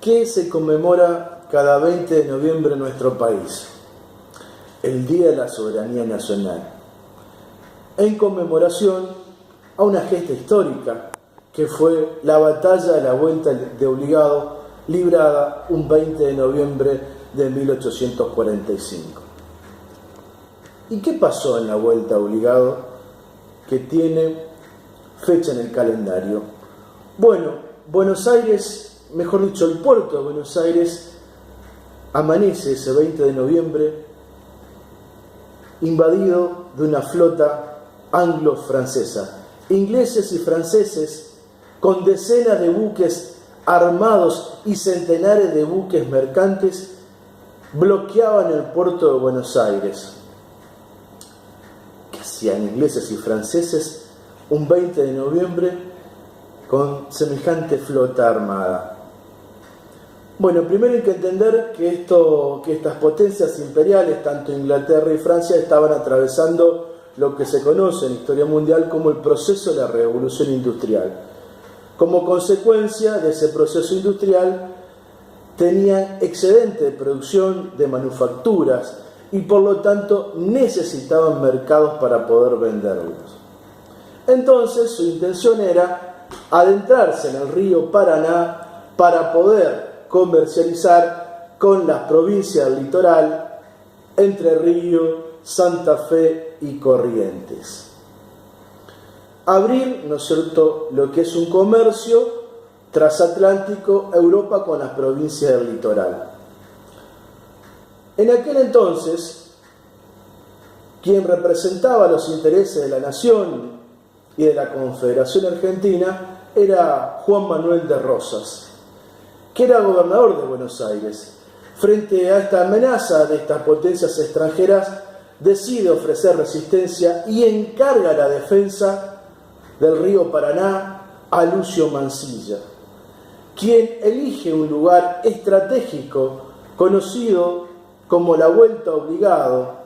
que se conmemora cada 20 de noviembre en nuestro país, el Día de la Soberanía Nacional, en conmemoración a una gesta histórica que fue la batalla de la Vuelta de Obligado, librada un 20 de noviembre de 1845. ¿Y qué pasó en la Vuelta de Obligado que tiene fecha en el calendario? Bueno, Buenos Aires, mejor dicho, el puerto de Buenos Aires amanece ese 20 de noviembre invadido de una flota anglo-francesa. Ingleses y franceses, con decenas de buques armados y centenares de buques mercantes, bloqueaban el puerto de Buenos Aires. ¿Qué hacían ingleses y franceses un 20 de noviembre con semejante flota armada? Bueno, primero hay que entender que estas potencias imperiales, tanto Inglaterra y Francia, estaban atravesando lo que se conoce en historia mundial como el proceso de la revolución industrial. Como consecuencia de ese proceso industrial, tenían excedente de producción de manufacturas y por lo tanto necesitaban mercados para poder venderlos. Entonces su intención era adentrarse en el río Paraná para poder comercializar con las provincias del litoral, Entre Ríos, Santa Fe y Corrientes. Abrir, ¿no es cierto?, lo que es un comercio transatlántico Europa con las provincias del litoral. En aquel entonces, quien representaba los intereses de la nación y de la Confederación Argentina era Juan Manuel de Rosas, que era gobernador de Buenos Aires. Frente a esta amenaza de estas potencias extranjeras, decide ofrecer resistencia y encarga la defensa del río Paraná a Lucio Mansilla, quien elige un lugar estratégico conocido como la Vuelta Obligado,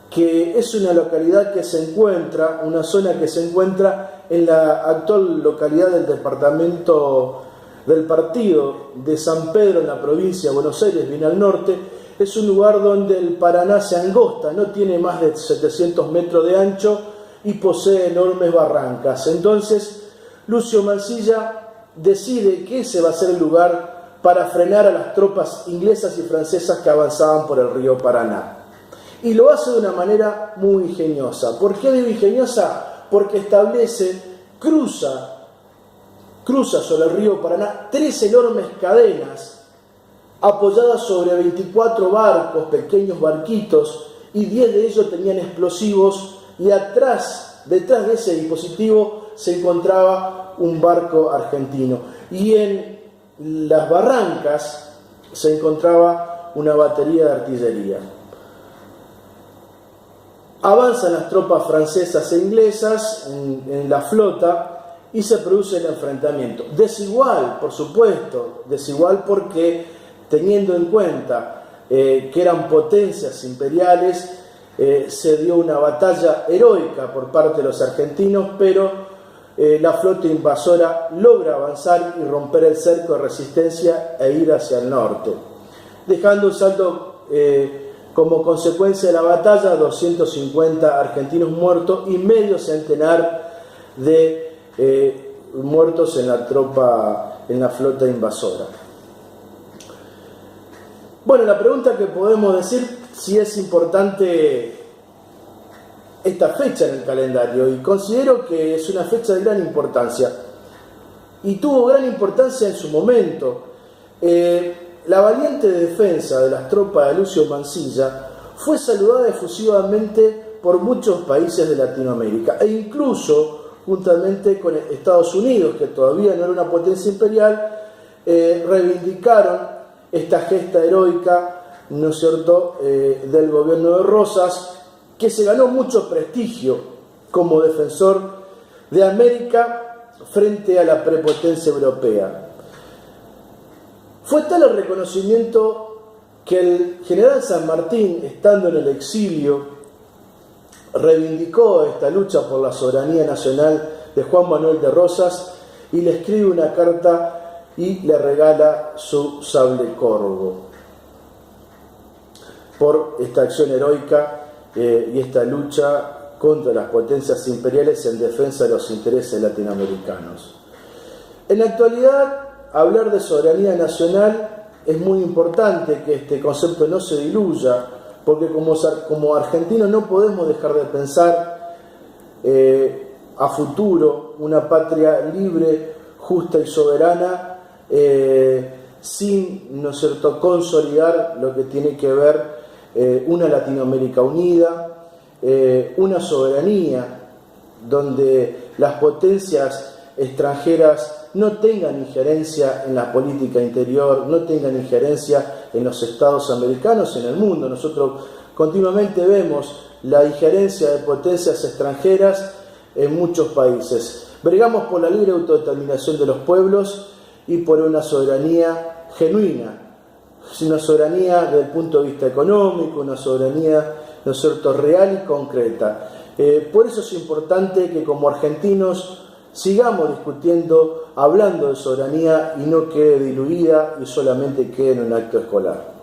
que es una localidad que se encuentra, una zona que se encuentra en la actual localidad del departamento del partido de San Pedro, en la provincia de Buenos Aires, bien al norte. Es un lugar donde el Paraná se angosta, no tiene más de 700 metros de ancho y posee enormes barrancas. Entonces, Lucio Mansilla decide que ese va a ser el lugar para frenar a las tropas inglesas y francesas que avanzaban por el río Paraná. Y lo hace de una manera muy ingeniosa. ¿Por qué digo ingeniosa? Porque establece, cruza sobre el río Paraná 3 enormes cadenas apoyadas sobre 24 barcos, pequeños barquitos, y 10 de ellos tenían explosivos, y detrás de ese dispositivo se encontraba un barco argentino. Y en las barrancas se encontraba una batería de artillería. Avanzan las tropas francesas e inglesas en la flota y se produce el enfrentamiento. Desigual, por supuesto, desigual porque, teniendo en cuenta que eran potencias imperiales, se dio una batalla heroica por parte de los argentinos, pero la flota invasora logra avanzar y romper el cerco de resistencia e ir hacia el norte, dejando un saldo como consecuencia de la batalla 250 argentinos muertos y medio centenar de muertos en la flota invasora. Bueno, la pregunta que podemos decir si es importante esta fecha en el calendario, y considero que es una fecha de gran importancia y tuvo gran importancia en su momento. La valiente defensa de las tropas de Lucio Mansilla fue saludada efusivamente por muchos países de Latinoamérica e incluso juntamente con Estados Unidos, que todavía no era una potencia imperial, reivindicaron esta gesta heroica, ¿no es cierto?, del gobierno de Rosas, que se ganó mucho prestigio como defensor de América frente a la prepotencia europea. Fue tal el reconocimiento que el general San Martín, estando en el exilio, reivindicó esta lucha por la soberanía nacional de Juan Manuel de Rosas y le escribe una carta y le regala su sable corvo por esta acción heroica y esta lucha contra las potencias imperiales en defensa de los intereses latinoamericanos. En la actualidad, hablar de soberanía nacional es muy importante que este concepto no se diluya, porque como argentinos no podemos dejar de pensar a futuro una patria libre, justa y soberana, sin, ¿no es cierto?, consolidar lo que tiene que ver una Latinoamérica unida, una soberanía donde las potencias extranjeras no tengan injerencia en la política interior, no tengan injerencia en los estados americanos, en el mundo. Nosotros continuamente vemos la injerencia de potencias extranjeras en muchos países. Bregamos por la libre autodeterminación de los pueblos y por una soberanía genuina, una soberanía desde el punto de vista económico, una soberanía, ¿no es cierto?, real y concreta. Por eso es importante que como argentinos sigamos discutiendo, hablando de soberanía y no quede diluida y solamente quede en un acto escolar.